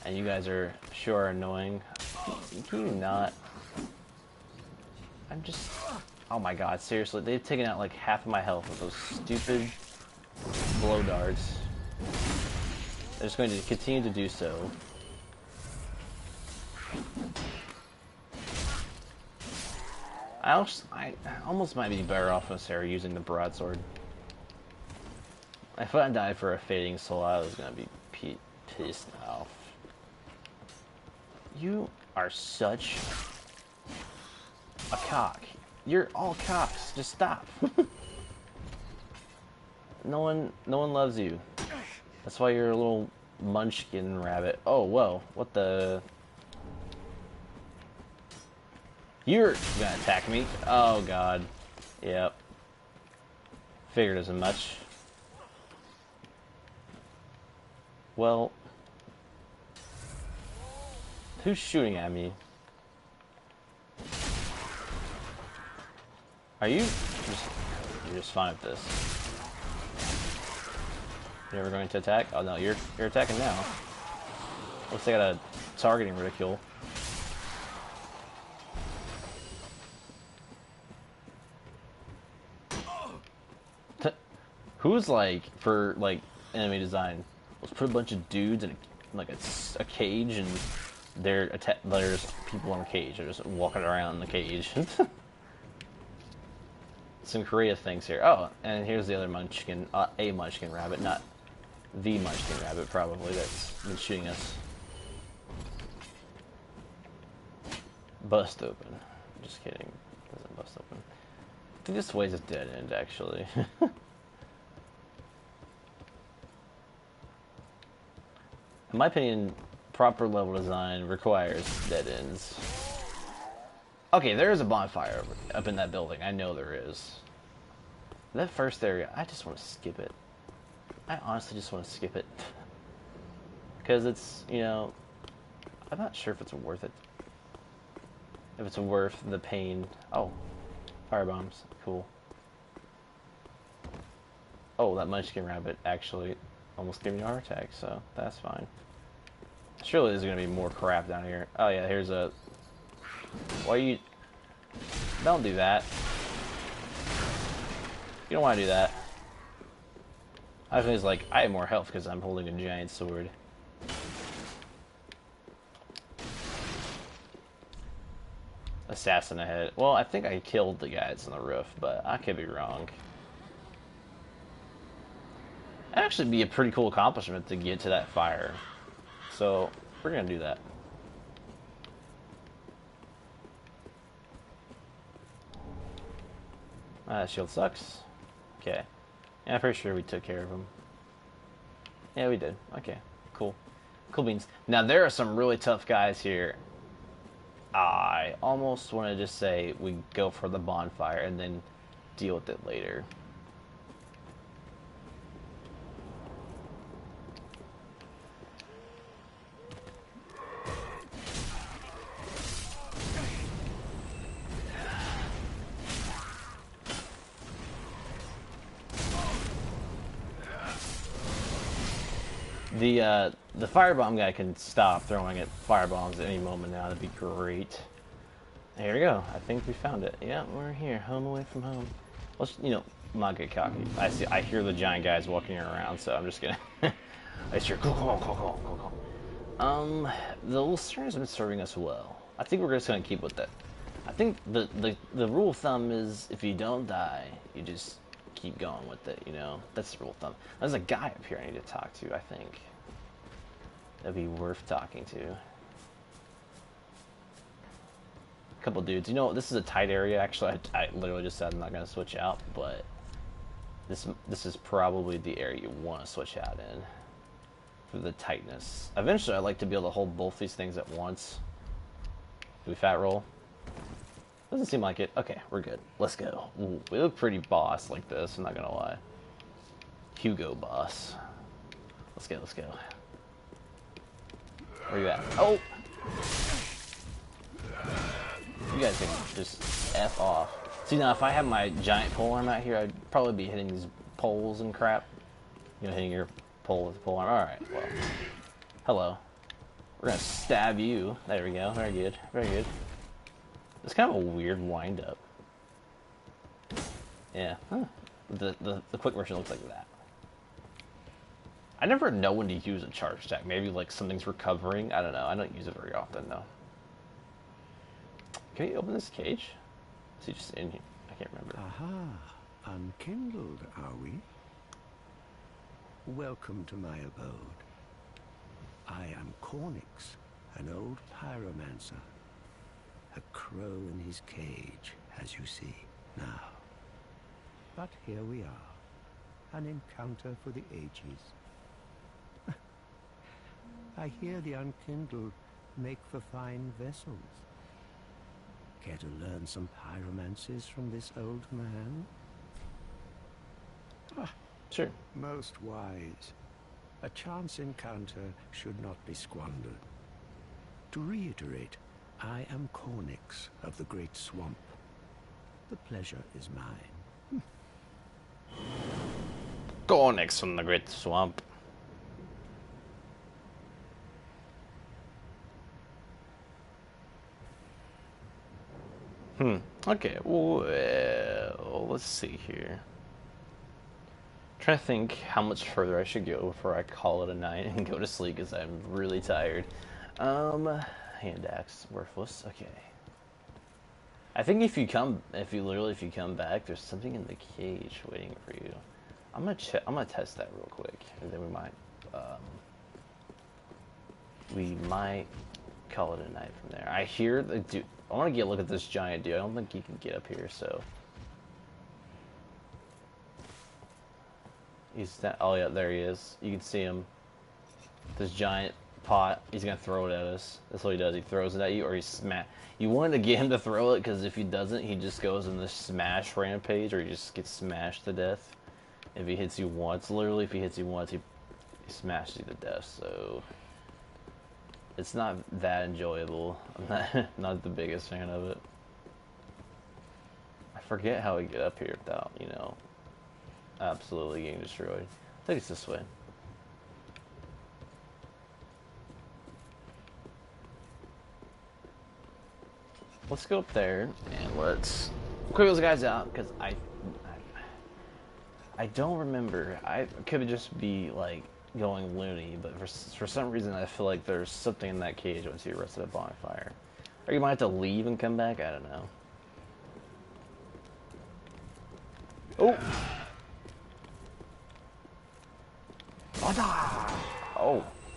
And you guys are sure annoying. Can you not? I'm just. Oh my god, seriously. They've taken out like half of my health with those stupid blow darts. They're just going to continue to do so. I almost might be better off in this area using the broadsword. If I died for a fading soul, I was gonna be pissed off. You are such a cock. You're all cocks. Just stop. No one loves you. That's why you're a little munchkin rabbit. Oh, whoa. What the? You're gonna attack me? Oh, God. Yep. Figured as much. Well, who's shooting at me? Are you you're just fine with this? You're never going to attack? Oh no, you're attacking now. Looks like I got a targeting ridicule. Who's like for like enemy design? Let's put a bunch of dudes in a cage, and there's people in a cage. They're just walking around in the cage. Some creative things here. Oh, and here's the other munchkin, a munchkin rabbit, not the munchkin rabbit, probably, that's been shooting us. Bust open. Just kidding. Doesn't bust open. I think this way's a dead end, actually. In my opinion, proper level design requires dead ends. Okay, there is a bonfire up in that building. I know there is. That first area, I just want to skip it. I honestly just want to skip it. Because it's, you know, I'm not sure if it's worth it. If it's worth the pain. Oh, firebombs. Cool. Oh, that munchkin rabbit actually almost gave me a heart attack, so that's fine. Surely there's going to be more crap down here. Oh yeah, here's a... Why you... Don't do that. You don't want to do that. I think it's like, I have more health because I'm holding a giant sword. Assassin ahead. Well, I think I killed the guys on the roof, but I could be wrong. That'd actually be a pretty cool accomplishment to get to that fire. So, we're gonna do that. That shield sucks. Okay. Yeah, I'm pretty sure we took care of him. Yeah, we did. Okay, cool. Cool beans. Now, there are some really tough guys here. I almost want to just say we go for the bonfire and then deal with it later. The firebomb guy can stop throwing at firebombs at any moment now. That'd be great. There we go. I think we found it. Yeah, we're here. Home away from home. Let's, you know, not get cocky. I hear the giant guys walking around, so I'm just gonna. I hear cool. The Lucerne has been serving us well. I think we're just gonna keep with that. I think the rule of thumb is if you don't die, you just keep going with it. You know, that's the rule of thumb. There's a guy up here I need to talk to. I think that'd be worth talking to. Couple dudes. You know, this is a tight area. Actually, I literally just said I'm not gonna switch out, but this is probably the area you want to switch out in for the tightness. Eventually, I'd like to be able to hold both these things at once. Do we fat roll? Doesn't seem like it. Okay, we're good. Let's go. Ooh, we look pretty boss like this. I'm not gonna lie. Hugo boss. Let's go. Let's go. Where you at? Oh. You guys can just F off. See, now if I had my giant polearm out here, I'd probably be hitting these poles and crap. You know, hitting your pole with the polearm. Alright, well. Hello. We're gonna stab you. There we go. Very good. Very good. It's kind of a weird wind-up. Yeah. Huh. The quick version looks like that. I never know when to use a charge attack. Maybe, like, something's recovering. I don't know. I don't use it very often, though. Can you open this cage? Is he just in here? I can't remember. Aha, unkindled, are we? Welcome to my abode. I am Cornix, an old pyromancer. A crow in his cage, as you see now. But here we are, an encounter for the ages. I hear the unkindled make for fine vessels. Care to learn some pyromancies from this old man? Ah, Sure. most wise. A chance encounter should not be squandered. To reiterate, I am Cornix of the Great Swamp. The pleasure is mine. Cornix from the Great Swamp. Okay, well, let's see here. Trying to think how much further I should go before I call it a night and go to sleep because I'm really tired. Hand axe, worthless. Okay. I think if you come back, there's something in the cage waiting for you. I'm gonna check. I'm gonna test that real quick, and then we might call it a night from there. I hear the dude. I want to get a look at this giant dude. I don't think he can get up here, so. He's that. Oh yeah, there he is. You can see him. This giant pot. He's gonna throw it at us. That's what he does. He throws it at you, or he smash. You want to get him to throw it, because if he doesn't, he just goes in this smash rampage, or he just gets smashed to death. If he hits you once, literally, if he hits you once, he smashes you to death. So it's not that enjoyable. I'm not the biggest fan of it. I forget how we get up here without, you know, absolutely getting destroyed. I think it's this way. Let's go up there and let's quick those guys out, because I don't remember. I could just be like going loony, but for some reason I feel like there's something in that cage once you arrested a bonfire. Or you might have to leave and come back. I don't know. Oh.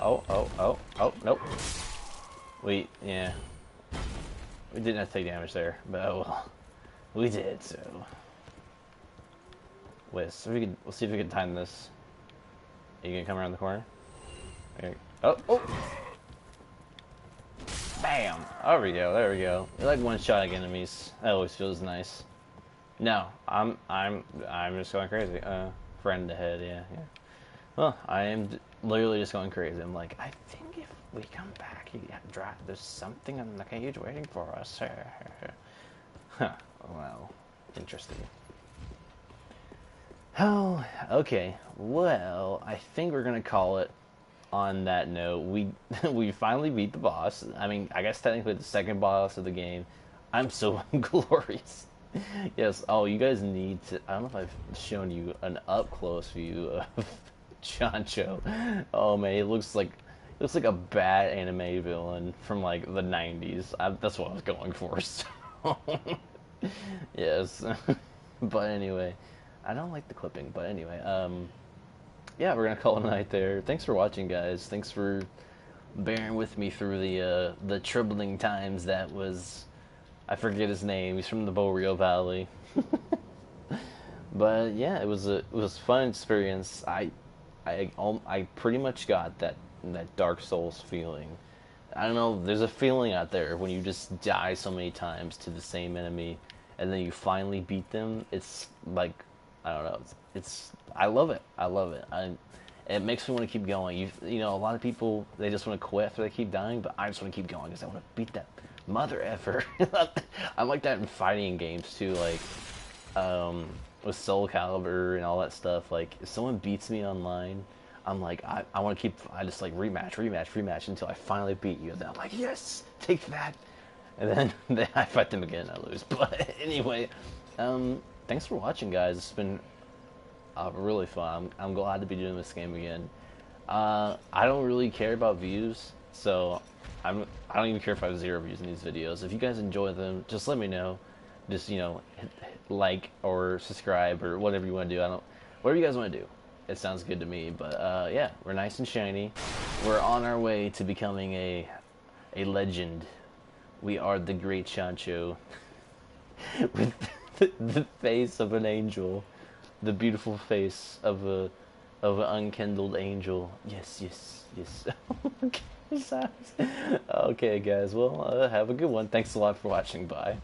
Oh, nope. Yeah. We didn't have to take damage there, but oh well. We did, so. Wait, so we'll see if we can time this. Are you gonna come around the corner? Okay. Oh! Bam! There we go. We like one-shotting enemies. That always feels nice. No, I'm just going crazy. Friend ahead, yeah. Well, I am literally just going crazy. I'm like, I think if we come back, there's something in the cage waiting for us. Huh. Well, interesting. Oh, okay. Well, I think we're gonna call it on that note. We finally beat the boss. I mean, I guess technically the second boss of the game. I'm so glorious. Yes. Oh, you guys need to. I don't know if I've shown you an up close view of Chancho. Oh man, it looks like a bad anime villain from like the 90s. That's what I was going for. So. Yes. But anyway. I don't like the clipping, but anyway, yeah, we're gonna call it a night there. Thanks for watching, guys. Thanks for bearing with me through the troubling times that was. I forget his name. He's from the Boreal Valley. But yeah, it was a fun experience. I pretty much got that Dark Souls feeling. I don't know. There's a feeling out there when you just die so many times to the same enemy, and then you finally beat them. It's like. I don't know. I love it. It makes me want to keep going. You know, a lot of people, they just want to quit after they keep dying, but I just want to keep going because I want to beat that mother effer. I'm like that in fighting games too, like with Soul Calibur and all that stuff. Like if someone beats me online, I'm like I want to keep. I just like rematch until I finally beat you. And then I'm like, yes, take that. And then I fight them again, and I lose. But anyway, thanks for watching, guys. It's been really fun. I'm glad to be doing this game again. I don't really care about views, so I don't even care if I have 0 views in these videos. If you guys enjoy them, just let me know. Just, you know, hit like or subscribe or whatever you want to do. Whatever you guys want to do. It sounds good to me. But yeah, we're nice and shiny. We're on our way to becoming a legend. We are the Great Chancho with the face of an angel, the beautiful face of an unkindled angel. Yes. Okay, guys. Well, have a good one. Thanks a lot for watching. Bye.